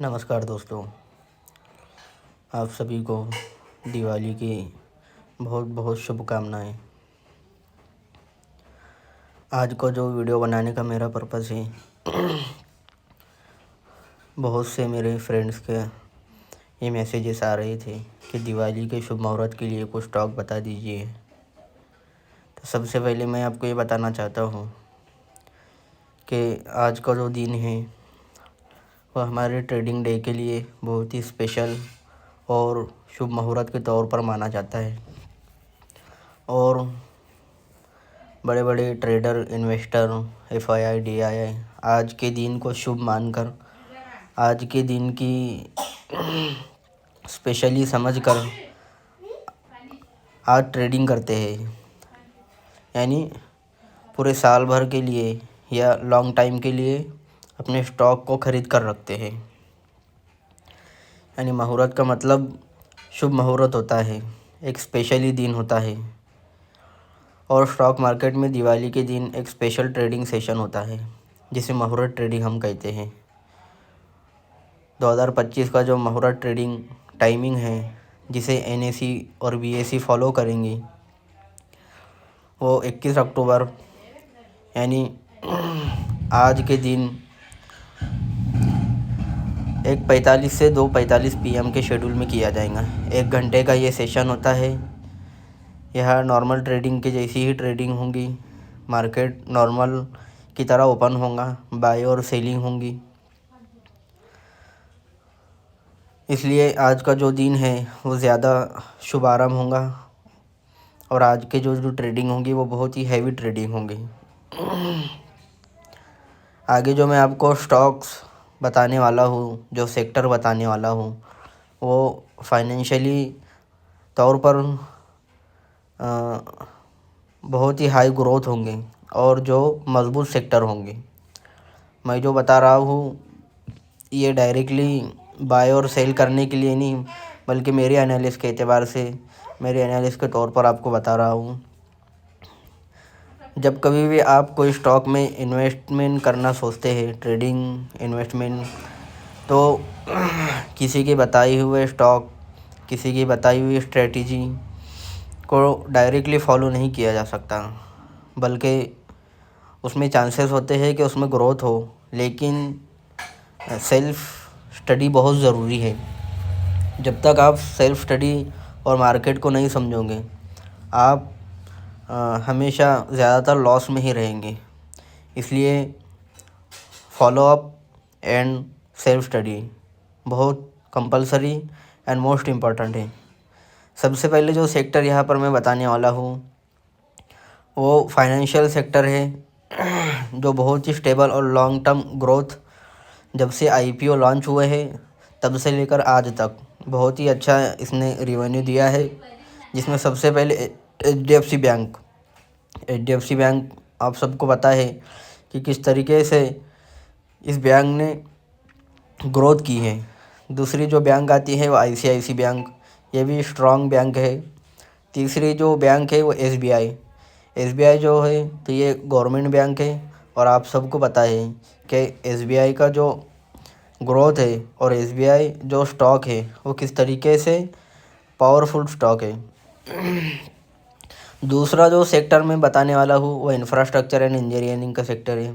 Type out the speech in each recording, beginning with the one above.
नमस्कार दोस्तों, आप सभी को दिवाली की बहुत बहुत शुभकामनाएं। आज को जो वीडियो बनाने का मेरा पर्पज़ है, बहुत से मेरे फ्रेंड्स के ये मैसेजेस आ रहे थे कि दिवाली के शुभ मुहूर्त के लिए कुछ स्टॉक बता दीजिए। तो सबसे पहले मैं आपको ये बताना चाहता हूँ कि आज का जो दिन है वह हमारे ट्रेडिंग डे के लिए बहुत ही स्पेशल और शुभ मुहूर्त के तौर पर माना जाता है। और बड़े बड़े ट्रेडर, इन्वेस्टर, एफआईआई, डीआईआई आज के दिन को शुभ मानकर, आज के दिन की स्पेशली समझकर आज ट्रेडिंग करते हैं। यानी पूरे साल भर के लिए या लॉन्ग टाइम के लिए अपने स्टॉक को ख़रीद कर रखते हैं। यानी मुहूर्त का मतलब शुभ मुहूर्त होता है, एक स्पेशली दिन होता है। और स्टॉक मार्केट में दिवाली के दिन एक स्पेशल ट्रेडिंग सेशन होता है जिसे मुहूर्त ट्रेडिंग हम कहते हैं। 2025 का जो मुहूर्त ट्रेडिंग टाइमिंग है, जिसे एनएसी और बीएसई फॉलो करेंगी, वो 21 अक्टूबर यानी आज के दिन 1:45 से 2:45 PM के शेड्यूल में किया जाएगा। 1 घंटे का ये सेशन होता है। यह नॉर्मल ट्रेडिंग के जैसी ही ट्रेडिंग होंगी। मार्केट नॉर्मल की तरह ओपन होगा, बाय और सेलिंग होंगी। इसलिए आज का जो दिन है वो ज़्यादा शुभारंभ होगा और आज के जो ट्रेडिंग होंगी वो बहुत ही हैवी ट्रेडिंग होंगी। आगे जो मैं आपको स्टॉक्स बताने वाला हूँ, जो सेक्टर बताने वाला हूँ, वो फाइनेंशियली तौर पर बहुत ही हाई ग्रोथ होंगे और जो मजबूत सेक्टर होंगे। मैं जो बता रहा हूँ ये डायरेक्टली बाय और सेल करने के लिए नहीं, बल्कि मेरे एनालिसिस के एतबार से, मेरे एनालिसिस के तौर पर आपको बता रहा हूँ। जब कभी भी आप कोई स्टॉक में इन्वेस्टमेंट करना सोचते हैं, ट्रेडिंग इन्वेस्टमेंट, तो किसी के बताए हुए स्टॉक, किसी की बताई हुई स्ट्रेटजी को डायरेक्टली फॉलो नहीं किया जा सकता, बल्कि उसमें चांसेस होते हैं कि उसमें ग्रोथ हो, लेकिन सेल्फ स्टडी बहुत ज़रूरी है। जब तक आप सेल्फ स्टडी और मार्केट को नहीं समझोगे, आप हमेशा ज़्यादातर लॉस में ही रहेंगे। इसलिए follow up and self study बहुत कंपलसरी एंड मोस्ट इम्पॉर्टेंट है। सबसे पहले जो सेक्टर यहाँ पर मैं बताने वाला हूँ वो फाइनेंशियल सेक्टर है, जो बहुत ही स्टेबल और लॉन्ग टर्म ग्रोथ, जब से आईपीओ लॉन्च हुए हैं तब से लेकर आज तक बहुत ही अच्छा इसने रिवेन्यू दिया है। जिसमें सबसे पहले एचडीएफसी बैंक आप सबको पता है कि किस तरीके से इस बैंक ने ग्रोथ की है। दूसरी जो बैंक आती है वो आईसीआईसी बैंक, ये भी स्ट्रॉन्ग बैंक है। तीसरी जो बैंक है वो एसबीआई जो है, तो ये गवर्नमेंट बैंक है और आप सबको पता है कि एसबीआई का जो ग्रोथ है और एसबीआई जो स्टॉक है वो किस तरीके से पावरफुल स्टॉक है। दूसरा जो सेक्टर मैं बताने वाला हूँ वो इंफ्रास्ट्रक्चर एंड इंजीनियरिंग का सेक्टर है,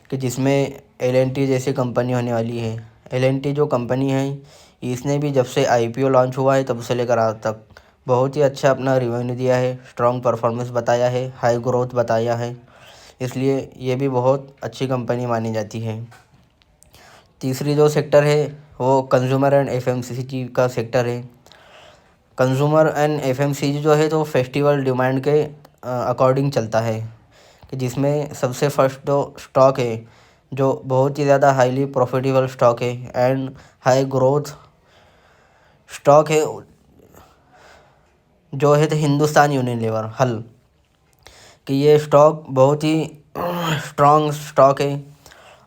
कि जिसमें एलएनटी जैसी कंपनी होने वाली है। एलएनटी जो कंपनी है, इसने भी जब से आईपीओ लॉन्च हुआ है तब से लेकर आज तक बहुत ही अच्छा अपना रिवेन्यू दिया है, स्ट्रॉन्ग परफॉर्मेंस बताया है, हाई ग्रोथ बताया है। इसलिए ये भी बहुत अच्छी कंपनी मानी जाती है। तीसरी जो सेक्टर है वो कंज्यूमर एंड एफएमसीजी का सेक्टर है। कंज्यूमर एंड एफएमसीजी जो है तो फेस्टिवल डिमांड के अकॉर्डिंग चलता है, कि जिसमें सबसे फर्स्ट जो स्टॉक है, जो बहुत ही ज़्यादा हाईली प्रॉफिटेबल स्टॉक है एंड हाई ग्रोथ स्टॉक है, जो है तो हिंदुस्तान यूनिलीवर हल, कि ये स्टॉक बहुत ही स्ट्रॉन्ग स्टॉक है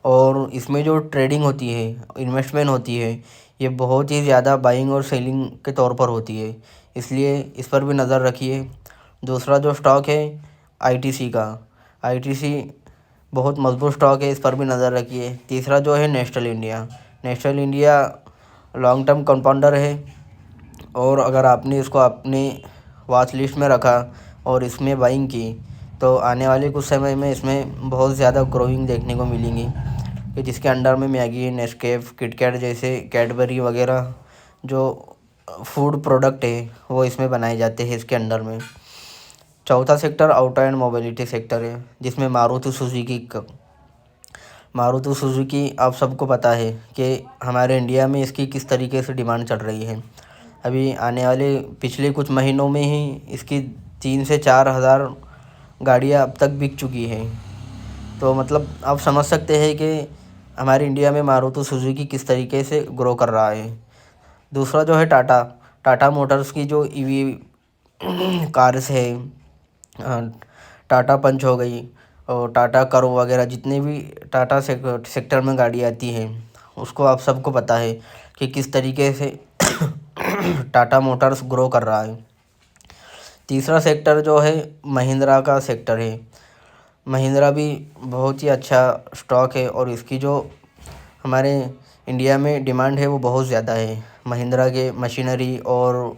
और इसमें जो ट्रेडिंग होती है, इन्वेस्टमेंट होती है, ये बहुत ही ज़्यादा बाइंग और सेलिंग के तौर पर होती है। इसलिए इस पर भी नज़र रखिए। दूसरा जो स्टॉक है आईटीसी का, आईटीसी बहुत मजबूत स्टॉक है, इस पर भी नज़र रखिए। तीसरा जो है Nestlé India, national India long term compounder है, और अगर आपने इसको अपने वॉच लिस्ट में रखा और इसमें बाइंग की तो आने वाले कुछ समय में इसमें बहुत ज़्यादा ग्रोइंग देखने को मिलेंगी, कि जिसके अंडर में मैगी, नेस्केफ़, किटकैट जैसे कैडबरी वगैरह जो फूड प्रोडक्ट है वो इसमें बनाए जाते हैं इसके अंडर में। चौथा sector auto and mobility sector है, जिसमें मारुति सुजुकी आप सबको पता है कि हमारे इंडिया में इसकी किस तरीके से डिमांड चल रही है। अभी आने वाले पिछले कुछ महीनों में ही इसकी 3 से 4 हज़ार गाड़ियाँ अब तक बिक चुकी हैं। तो मतलब आप समझ सकते हैं कि हमारे इंडिया में मारुति सुजुकी किस तरीके से ग्रो कर रहा है। दूसरा जो है टाटा मोटर्स की जो ईवी कार्स है, टाटा पंच हो गई और टाटा कर्व वगैरह, जितने भी टाटा सेक्टर में गाड़ी आती हैं उसको आप सबको पता है कि किस तरीके से टाटा मोटर्स ग्रो कर रहा है। तीसरा सेक्टर जो है महिंद्रा का सेक्टर है। महिंद्रा भी बहुत ही अच्छा स्टॉक है और इसकी जो हमारे इंडिया में डिमांड है वो बहुत ज़्यादा है। महिंद्रा के मशीनरी और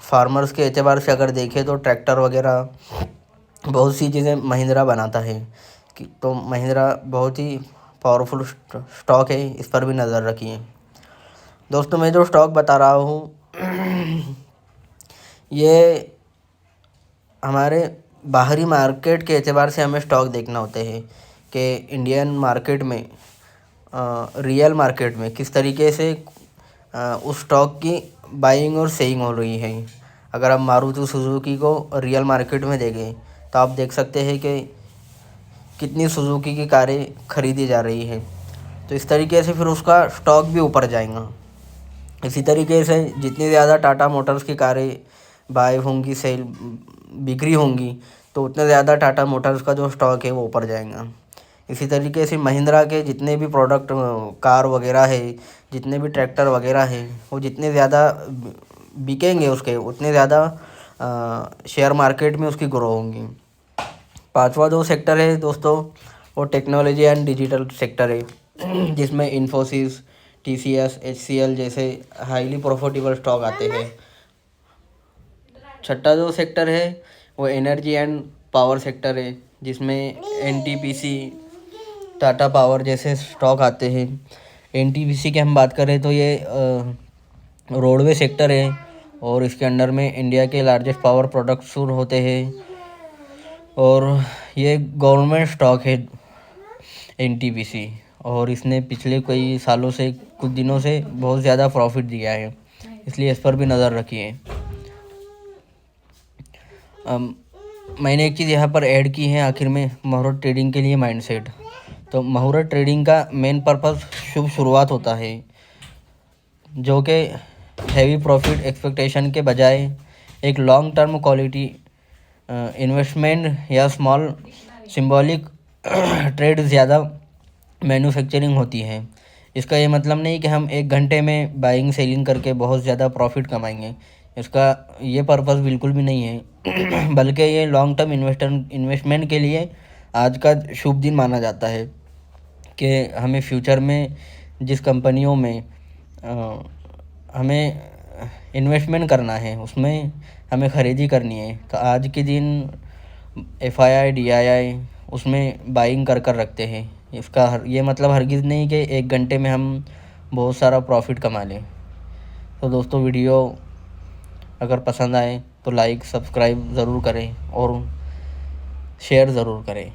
फार्मर्स के एतबार से अगर देखें तो ट्रैक्टर वगैरह बहुत सी चीज़ें महिंद्रा बनाता है कि तो महिंद्रा बहुत ही पावरफुल स्टॉक है, इस पर भी नज़र रखिए। दोस्तों मैं जो स्टॉक बता रहा हूँ ये हमारे बाहरी मार्केट के एतबार से हमें स्टॉक देखना होते हैं कि इंडियन मार्केट में रियल मार्केट में किस तरीके से उस स्टॉक की बाइंग और सेलिंग हो रही है। अगर आप मारुति सुजुकी को रियल मार्केट में देखें तो आप देख सकते हैं कि कितनी सुजुकी की कारें खरीदी जा रही है, तो इस तरीके से फिर उसका स्टॉक भी ऊपर जाएगा। इसी तरीके से जितनी ज़्यादा टाटा मोटर्स की कारें बाय होंगी, बिक्री होंगी, तो उतने ज़्यादा टाटा मोटर्स का जो स्टॉक है वो ऊपर जाएगा। इसी तरीके से महिंद्रा के जितने भी प्रोडक्ट कार वगैरह है, जितने भी ट्रैक्टर वगैरह है, वो जितने ज़्यादा बिकेंगे उसके उतने ज़्यादा शेयर मार्केट में उसकी ग्रो होंगी। पांचवा जो सेक्टर है दोस्तों वो टेक्नोलॉजी एंड डिजिटल सेक्टर है, जिसमें इन्फोसिस, TCS, HCL जैसे हाईली प्रॉफिटेबल स्टॉक आते हैं। छठा जो सेक्टर है वो एनर्जी एंड पावर सेक्टर है, जिसमें NTPC, टाटा पावर जैसे स्टॉक आते हैं। NTPC की हम बात करें तो ये रोडवे सेक्टर है और इसके अंडर में इंडिया के लार्जेस्ट पावर प्रोडक्ट्स होते हैं और ये गवर्नमेंट स्टॉक है NTPC, और इसने पिछले कई सालों से, कुछ दिनों से बहुत ज़्यादा प्रॉफिट दिया है, इसलिए इस पर भी नज़र रखिए। मैंने एक चीज़ यहाँ पर ऐड की है आखिर में, मुहूर्त ट्रेडिंग के लिए माइंडसेट। तो मुहूर्त ट्रेडिंग का मेन पर्पस शुभ शुरुआत होता है, जो कि हैवी प्रॉफिट एक्सपेक्टेशन के बजाय एक लॉन्ग टर्म क्वालिटी इन्वेस्टमेंट या स्मॉल सिंबॉलिक ट्रेड ज़्यादा मैन्युफैक्चरिंग होती है। इसका ये मतलब नहीं कि हम 1 घंटे में बाइंग सेलिंग करके बहुत ज़्यादा प्रॉफिट कमाएंगे, इसका ये पर्पस बिल्कुल भी नहीं है बल्कि ये लॉन्ग टर्म इन्वेस्टमेंट के लिए आज का शुभ दिन माना जाता है कि हमें फ्यूचर में जिस कंपनियों में हमें इन्वेस्टमेंट करना है उसमें हमें ख़रीदी करनी है, तो आज के दिन FII DII उसमें बाइंग कर रखते हैं। इसका ये मतलब हरगिज़ नहीं कि 1 घंटे में हम बहुत सारा प्रॉफिट कमा लें। तो दोस्तों वीडियो अगर पसंद आए तो लाइक सब्सक्राइब ज़रूर करें और शेयर ज़रूर करें।